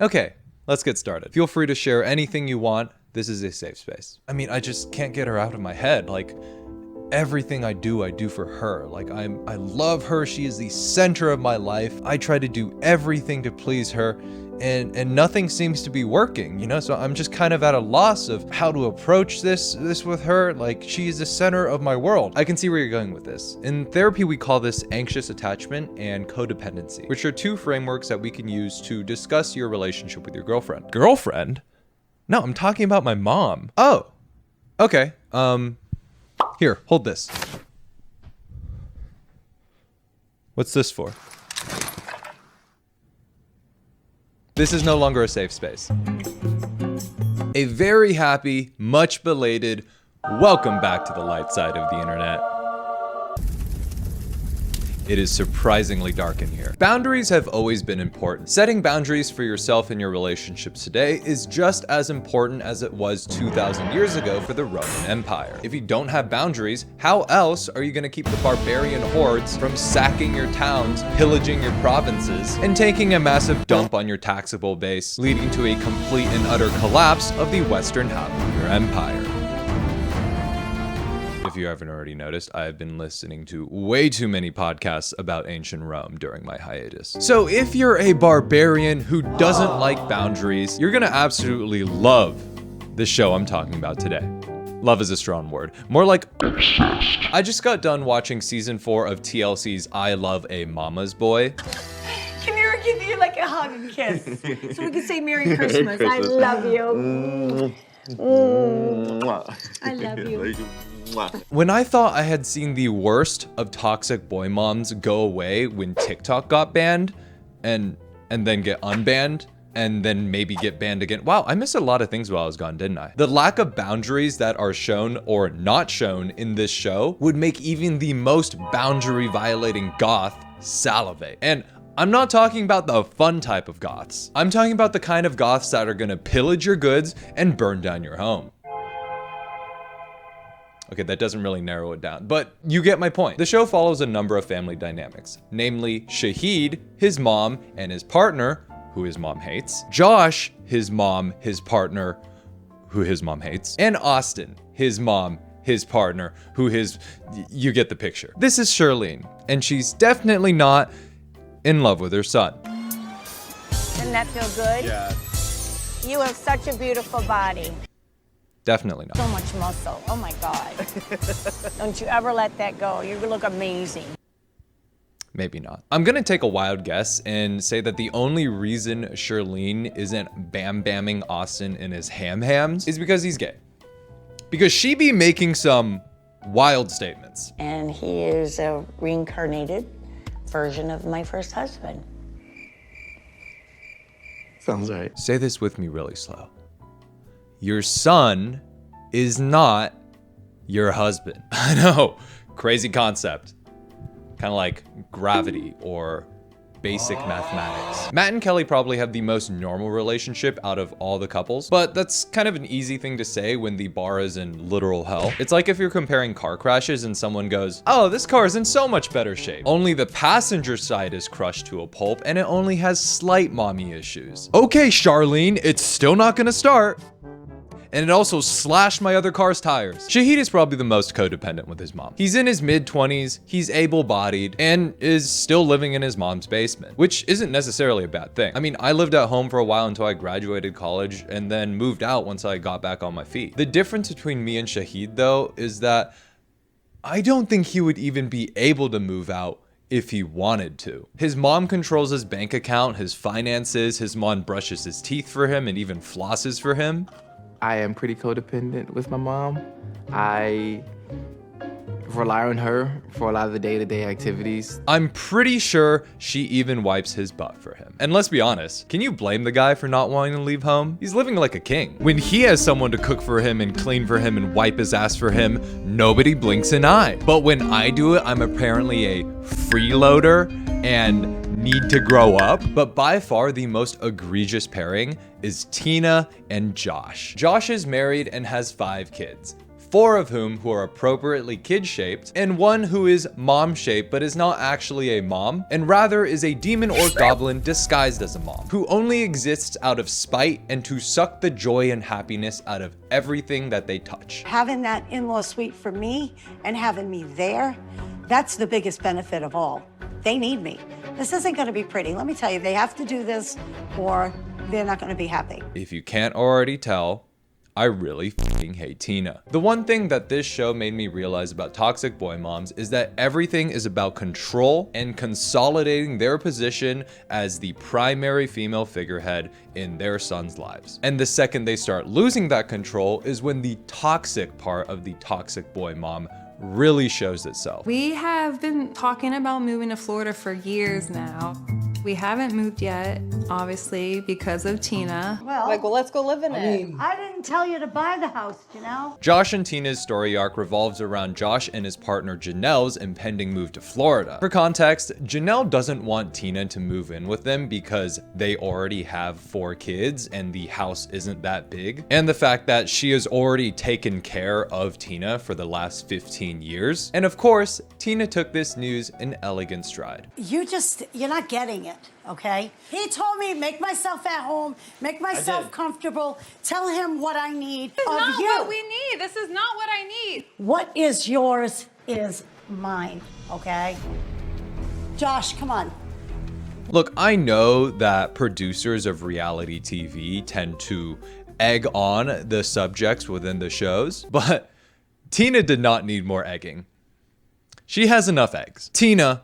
Okay, let's get started. Feel free to share anything you want. This is a safe space. I mean, I just can't get her out of my head. Like, everything I do for her. Like, I love her. She is the center of my life. I try to do everything to please her, and nothing seems to be working, you know? So I'm just kind of at a loss of how to approach this with her. Like, she is the center of my world. I can see where you're going with this. In therapy, we call this anxious attachment and codependency, which are two frameworks that we can use to discuss your relationship with your girlfriend. Girlfriend? No, I'm talking about my mom. Oh, okay. Here, hold this. What's this for? This is no longer a safe space. A very happy, much belated, welcome back to the light side of the internet. It is surprisingly dark in here. Boundaries have always been important. Setting boundaries for yourself and your relationships today is just as important as it was 2,000 years ago for the Roman Empire. If you don't have boundaries, how else are you gonna keep the barbarian hordes from sacking your towns, pillaging your provinces, and taking a massive dump on your taxable base, leading to a complete and utter collapse of the western half of your empire? If you haven't already noticed, I have been listening to way too many podcasts about ancient Rome during my hiatus. So if you're a barbarian who doesn't like boundaries, you're gonna absolutely love the show I'm talking about today. Love is a strong word. More like obsessed. I just got done watching season 4 of TLC's I Love a Mama's Boy. Can we give you like a hug and kiss? So we can say Merry Christmas. I love you. I love you. When I thought I had seen the worst of toxic boy moms go away when TikTok got banned and then get unbanned and then maybe get banned again. Wow, I missed a lot of things while I was gone, didn't I? The lack of boundaries that are shown or not shown in this show would make even the most boundary violating goth salivate. And I'm not talking about the fun type of goths. I'm talking about the kind of goths that are gonna pillage your goods and burn down your home. Okay, that doesn't really narrow it down, but you get my point. The show follows a number of family dynamics, namely Shahid, his mom, and his partner, who his mom hates, Josh, his mom, his partner, who his mom hates, and Austin, his mom, his partner, you get the picture. This is Charlene, and she's definitely not in love with her son. Doesn't that feel good? Yeah. You have such a beautiful body. Definitely not. So much muscle. Oh my God. Don't you ever let that go. You look amazing. Maybe not. I'm gonna take a wild guess and say that the only reason Charlene isn't bam-bamming Austin in his ham-hams is because he's gay. Because she be making some wild statements. And he is a reincarnated version of my first husband. Sounds right. Say this with me really slow. Your son is not your husband. I know, crazy concept. Kind of like gravity or basic mathematics. Matt and Kelly probably have the most normal relationship out of all the couples, but that's kind of an easy thing to say when the bar is in literal hell. It's like if you're comparing car crashes and someone goes, oh, this car is in so much better shape. Only the passenger side is crushed to a pulp and it only has slight mommy issues. Okay, Charlene, it's still not gonna start. And it also slashed my other car's tires. Shahid is probably the most codependent with his mom. He's in his mid-20s, he's able-bodied, and is still living in his mom's basement, which isn't necessarily a bad thing. I mean, I lived at home for a while until I graduated college and then moved out once I got back on my feet. The difference between me and Shahid, though, is that I don't think he would even be able to move out if he wanted to. His mom controls his bank account, his finances, his mom brushes his teeth for him and even flosses for him. I am pretty codependent with my mom. I rely on her for a lot of the day-to-day activities. I'm pretty sure she even wipes his butt for him. And let's be honest, can you blame the guy for not wanting to leave home? He's living like a king. When he has someone to cook for him and clean for him and wipe his ass for him, nobody blinks an eye. But when I do it, I'm apparently a freeloader and need to grow up. But by far the most egregious pairing is Tina and Josh. Josh is married and has 5 kids. 4 of whom who are appropriately kid-shaped, and 1 who is mom-shaped but is not actually a mom, and rather is a demon or goblin disguised as a mom, who only exists out of spite and to suck the joy and happiness out of everything that they touch. Having that in-law suite for me and having me there, that's the biggest benefit of all. They need me. This isn't gonna be pretty. Let me tell you, they have to do this or they're not gonna be happy. If you can't already tell, I really f***ing hate Tina. The one thing that this show made me realize about toxic boy moms is that everything is about control and consolidating their position as the primary female figurehead in their sons' lives. And the second they start losing that control is when the toxic part of the toxic boy mom really shows itself. We have been talking about moving to Florida for years now. We haven't moved yet, obviously, because of Tina. Well, let's go live in it. I didn't tell you to buy the house, you know? Josh and Tina's story arc revolves around Josh and his partner Janelle's impending move to Florida. For context, Janelle doesn't want Tina to move in with them because they already have 4 kids and the house isn't that big. And the fact that she has already taken care of Tina for the last 15 years. And of course, Tina took this news in elegant stride. You're not getting it, okay? He told me, make myself at home, make myself comfortable, tell him what I need This is of not you. what we need. This is not what I need. What is yours is mine, okay? Josh, come on. Look, I know that producers of reality TV tend to egg on the subjects within the shows, but Tina did not need more egging. She has enough eggs. Tina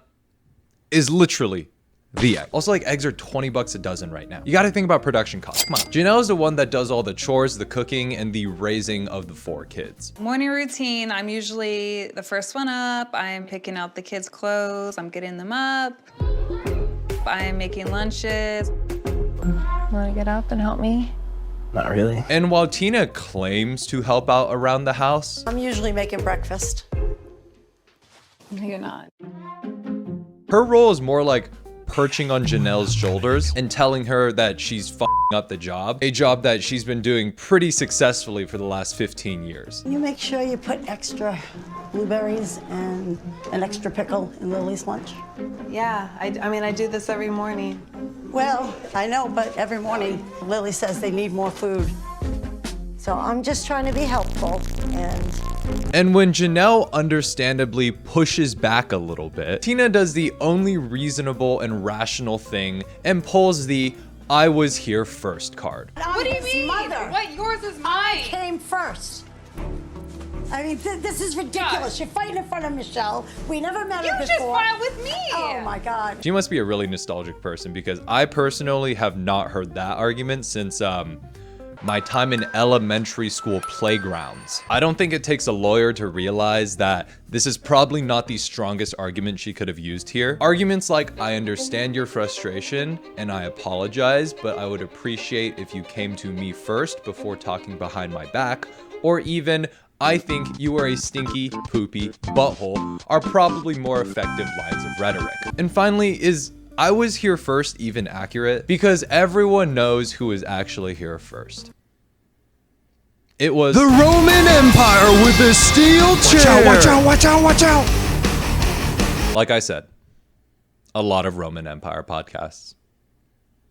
is literally the egg. Also, like, eggs are 20 bucks a dozen right now. You gotta think about production costs. Come on. Janelle's the one that does all the chores, the cooking, and the raising of the 4 kids. Morning routine, I'm usually the first one up. I'm picking out the kids' clothes. I'm getting them up. I am making lunches. Want to get up and help me? Not really. And while Tina claims to help out around the house, I'm usually making breakfast. No, you're not. her role is more like perching on Janelle's shoulders and telling her that she's f***ing up the job, a job that she's been doing pretty successfully for the last 15 years. You make sure you put extra blueberries and an extra pickle in Lily's lunch. Yeah, I mean, I do this every morning. Well, I know, but every morning Lily says they need more food. So I'm just trying to be helpful And when Janelle understandably pushes back a little bit, Tina does the only reasonable and rational thing and pulls the "I was here first" card. What do you mean? What? Yours is mine. came first. I mean, this is ridiculous. You're fighting in front of Michelle. We never met her You before. just fought with me. Oh my God. She must be a really nostalgic person because I personally have not heard that argument since my time in elementary school playgrounds. I don't think it takes a lawyer to realize that this is probably not the strongest argument she could have used here. Arguments like, "I understand your frustration and I apologize, but I would appreciate if you came to me first before talking behind my back," or even, "I think you are a stinky, poopy butthole," are probably more effective lines of rhetoric. And finally, is "I was here first" even accurate? Because everyone knows who was actually here first. It was the Roman Empire with the steel chair. Watch out, watch out, watch out, watch out. Like I said, a lot of Roman Empire podcasts.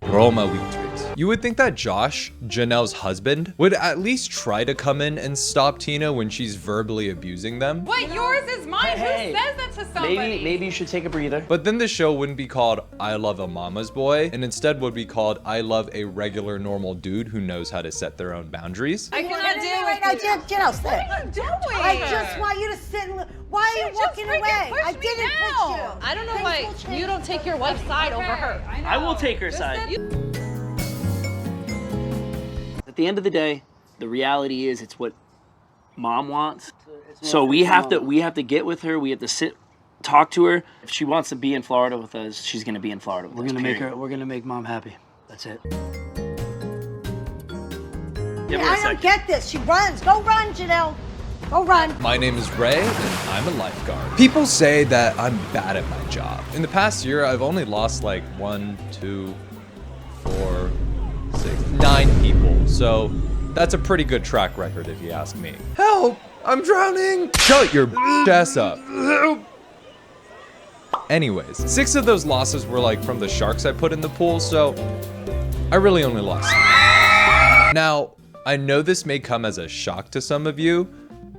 Roma Victrix. You would think that Josh, Janelle's husband, would at least try to come in and stop Tina when she's verbally abusing them. What? Yours is mine. Hey, Who says that to somebody? Maybe you should take a breather. But then the show wouldn't be called "I Love a Mama's Boy," and instead would be called "I Love a Regular Normal Dude Who Knows How to Set Their Own Boundaries." I cannot deal with Now, you. Janelle, sit. What are you doing? I just want you to sit and why are you just walking freaking away? push I me didn't down. push you. I don't know Things why will change. you don't take your wife's side over her. I will take her side. At the end of the day, the reality is it's what mom wants. So we have to get with her. We have to sit, talk to her. If she wants to be in Florida with us, she's gonna be in Florida with us. We're gonna make mom happy. That's it. Give her a I second. don't get this. She runs. Go run, Janelle. Go run. My name is Ray, and I'm a lifeguard. People say that I'm bad at my job. In the past year, I've only lost like 1, 2, 4, 6, 9 people. So that's a pretty good track record if you ask me. Help! I'm drowning. Shut your ass up. Anyways, 6 of those losses were like from the sharks I put in the pool, so I really only lost. Now, I know this may come as a shock to some of you,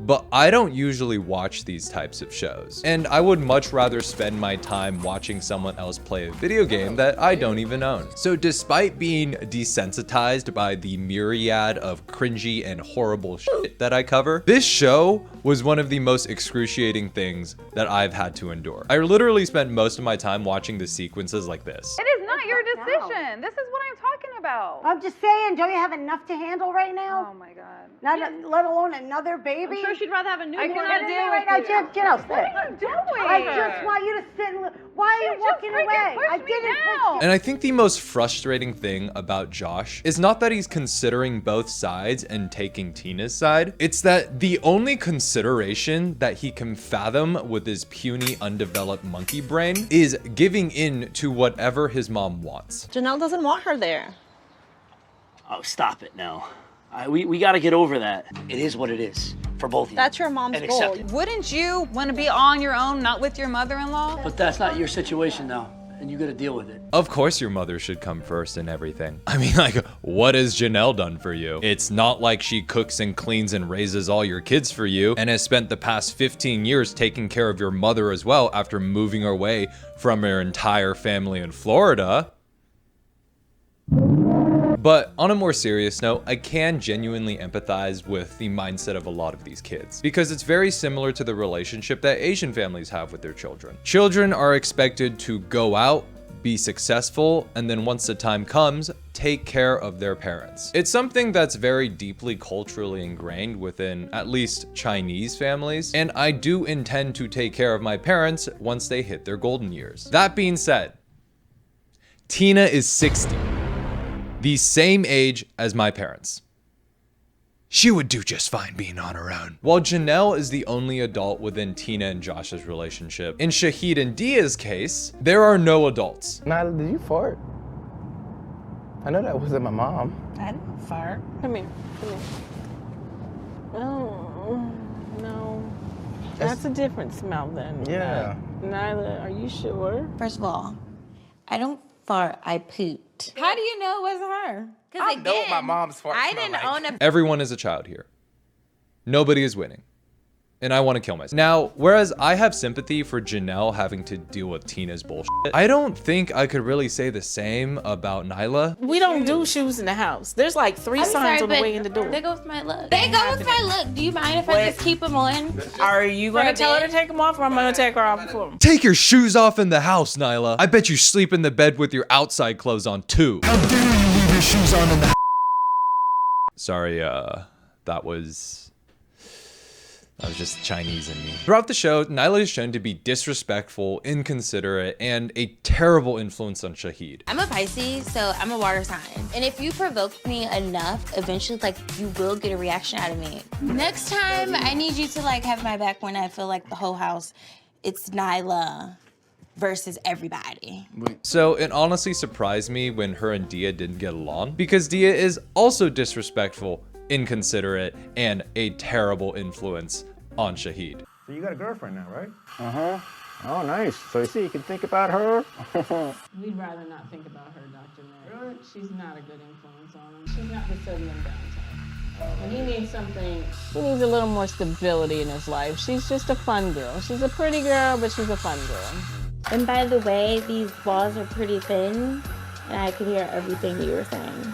but I don't usually watch these types of shows. And I would much rather spend my time watching someone else play a video game that I don't even own. So despite being desensitized by the myriad of cringy and horrible shit that I cover, this show was one of the most excruciating things that I've had to endure. I literally spent most of my time watching the sequences like this. It is not your decision. This is what I'm talking about. I'm just saying, don't you have enough to handle right now? Oh my God. Not let alone another baby. I'm sure she'd rather have a newborn. I cannot than deal a with right this. now, Jen, out. What are you doing? I just want you to sit and why are you walking away? I didn't push And I think the most frustrating thing about Josh is not that he's considering both sides and taking Tina's side. It's that the only consideration that he can fathom with his puny, undeveloped monkey brain is giving in to whatever his mom wants. Janelle doesn't want her there. Oh, stop it now. We got to get over that. It is what it is for both of you. That's your mom's And goal. accept it. Wouldn't you want to be on your own, not with your mother-in-law? But that's not your situation now, and you got to deal with it. Of course your mother should come first in everything. I mean, like, what has Janelle done for you? It's not like she cooks and cleans and raises all your kids for you and has spent the past 15 years taking care of your mother as well after moving away from her entire family in Florida. But on a more serious note, I can genuinely empathize with the mindset of a lot of these kids because it's very similar to the relationship that Asian families have with their children. Children are expected to go out, be successful, and then once the time comes, take care of their parents. It's something that's very deeply culturally ingrained within at least Chinese families, and I do intend to take care of my parents once they hit their golden years. That being said, Tina is 60. The same age as my parents. She would do just fine being on her own. While Janelle is the only adult within Tina and Josh's relationship, in Shahid and Dia's case, there are no adults. Nyla, did you fart? I know that wasn't my mom. I didn't fart. Come here. Come here. Oh, no. That's a different smell then. Yeah. Nyla, are you sure? First of all, I don't fart, I pooped. How do you know it wasn't her? Because I know what my mom's fart I smell didn't like. own a Everyone is a child here. Nobody is winning. And I want to kill myself. Now, whereas I have sympathy for Janelle having to deal with Tina's bullshit, I don't think I could really say the same about Nyla. We don't do shoes in the house. There's like 3 signs on the way in the door. They go with my look. They go with my look. Do you mind if I just keep them on? Are you For a gonna tell her bit? to take them off, or I'm gonna take her off for them? Take your shoes off in the house, Nyla. I bet you sleep in the bed with your outside clothes on too. How dare you leave your shoes on in the Sorry, that was just Chinese in me. Throughout the show, Nyla is shown to be disrespectful, inconsiderate, and a terrible influence on Shahid. I'm a Pisces, so I'm a water sign. And if you provoke me enough, eventually, like, you will get a reaction out of me. Next time, I need you to, like, have my back when I feel like the whole house, it's Nyla versus everybody. So it honestly surprised me when her and Dia didn't get along because Dia is also disrespectful, inconsiderate, and a terrible influence on Shahid. So you got a girlfriend now, right? Uh-huh. Oh, nice. So you see, you can think about her. We'd rather not think about her, Dr. Mayer. Really? She's not a good influence on him. She's not the sodium down type. And he needs something, he needs a little more stability in his life. She's just a fun girl. She's a pretty girl, but she's a fun girl. And by the way, these walls are pretty thin, and I could hear everything you were saying.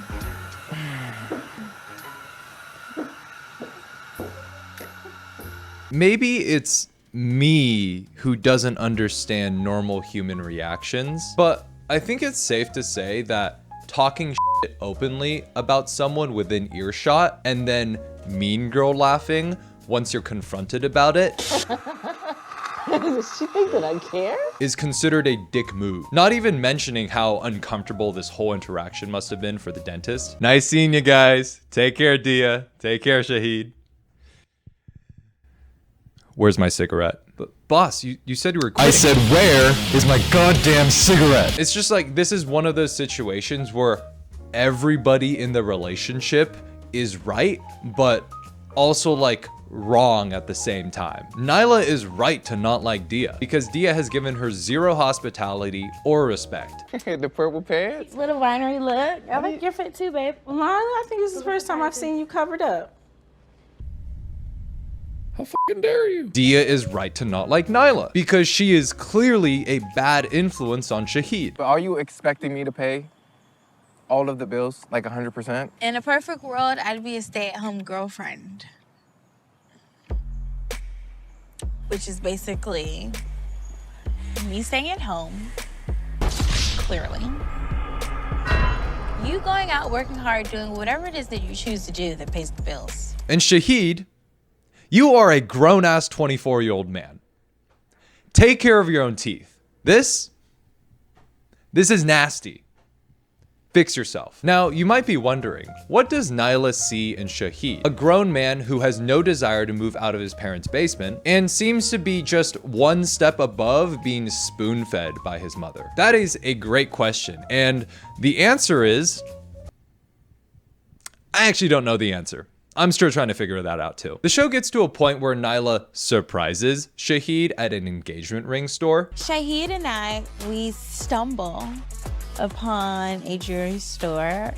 Maybe it's me who doesn't understand normal human reactions, but I think it's safe to say that talking shit openly about someone within earshot and then mean girl laughing once you're confronted about it Does she think that I care? is considered a dick move. Not even mentioning how uncomfortable this whole interaction must have been for the dentist. Nice seeing you guys. Take care, Dia. Take care, Shahid. Where's my cigarette? But boss, you said you were quitting. I said, where is my goddamn cigarette? It's just like, this is one of those situations where everybody in the relationship is right, but also like wrong at the same time. Nyla is right to not like Dia because Dia has given her zero hospitality or respect. The purple pants? Little winery look. I like your fit too, babe. Lana, I think this is the first time I've seen you covered up. How fucking dare you? Dia is right to not like Nyla because she is clearly a bad influence on Shahid. But are you expecting me to pay all of the bills, like 100%? In a perfect world, I'd be a stay-at-home girlfriend. Which is basically me staying at home, clearly. You going out, working hard, doing whatever it is that you choose to do that pays the bills. And Shahid, you are a grown-ass 24-year-old man. Take care of your own teeth. This is nasty. Fix yourself. Now, you might be wondering, what does Nyla see in Shahid? A grown man who has no desire to move out of his parents' basement and seems to be just one step above being spoon-fed by his mother. That is a great question, and the answer is, I actually don't know the answer. I'm still trying to figure that out too. The show gets to a point where Nyla surprises Shahid at an engagement ring store. Shahid and I, we stumble upon a jewelry store.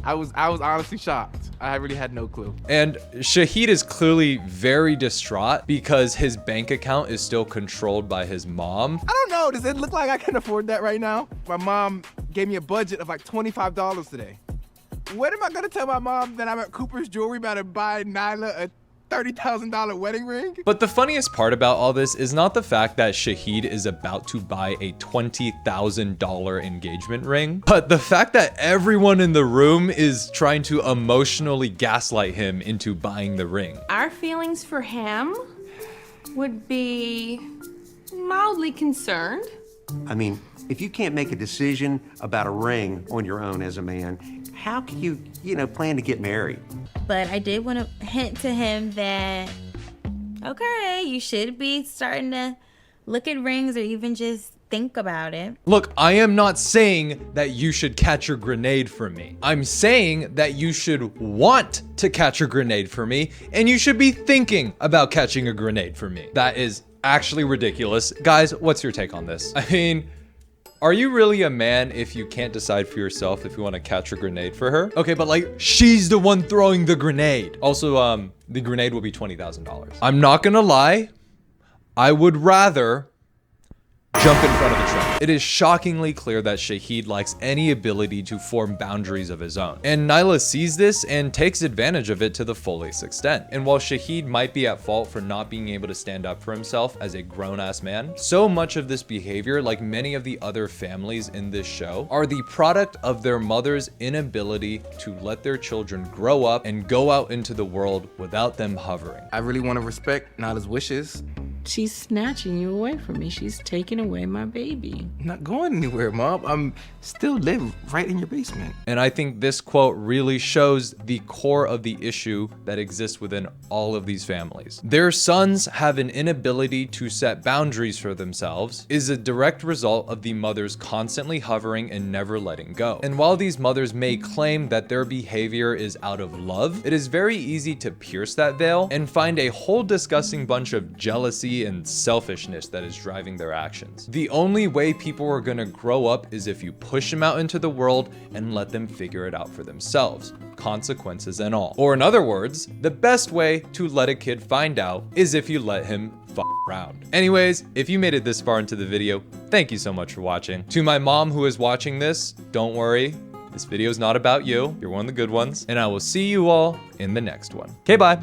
I was honestly shocked. I really had no clue. And Shahid is clearly very distraught because his bank account is still controlled by his mom. I don't know, does it look like I can afford that right now? My mom gave me a budget of like $25 today. What am I gonna tell my mom that I'm at Cooper's Jewelry about to buy Nyla a $30,000 wedding ring? But the funniest part about all this is not the fact that Shahid is about to buy a $20,000 engagement ring, but the fact that everyone in the room is trying to emotionally gaslight him into buying the ring. Our feelings for him would be mildly concerned. I mean, if you can't make a decision about a ring on your own as a man, how can you, plan to get married? But I did want to hint to him that, okay, you should be starting to look at rings or even just think about it. Look, I am not saying that you should catch a grenade for me. I'm saying that you should want to catch a grenade for me, and you should be thinking about catching a grenade for me. That is actually ridiculous. Guys, what's your take on this? I mean, are you really a man if you can't decide for yourself if you want to catch a grenade for her? Okay, but like, she's the one throwing the grenade. Also, the grenade will be $20,000. I'm not gonna lie, I would rather jump in front of the train. It is shockingly clear that Shahid lacks any ability to form boundaries of his own. And Nyla sees this and takes advantage of it to the fullest extent. And while Shahid might be at fault for not being able to stand up for himself as a grown-ass man, so much of this behavior, like many of the other families in this show, are the product of their mother's inability to let their children grow up and go out into the world without them hovering. I really want to respect Nyla's wishes. She's snatching you away from me. She's taking away my baby. I'm not going anywhere, Mom. I'm still live right in your basement. And I think this quote really shows the core of the issue that exists within all of these families. Their sons have an inability to set boundaries for themselves is a direct result of the mothers constantly hovering and never letting go. And while these mothers may claim that their behavior is out of love, it is very easy to pierce that veil and find a whole disgusting bunch of jealousy and selfishness that is driving their actions. The only way people are gonna grow up is if you push them out into the world and let them figure it out for themselves, consequences and all. Or in other words, the best way to let a kid find out is if you let him f around. Anyways, if you made it this far into the video, thank you so much for watching. To my mom who is watching this, don't worry, this video is not about you. You're one of the good ones, and I will see you all in the next one. Okay, bye.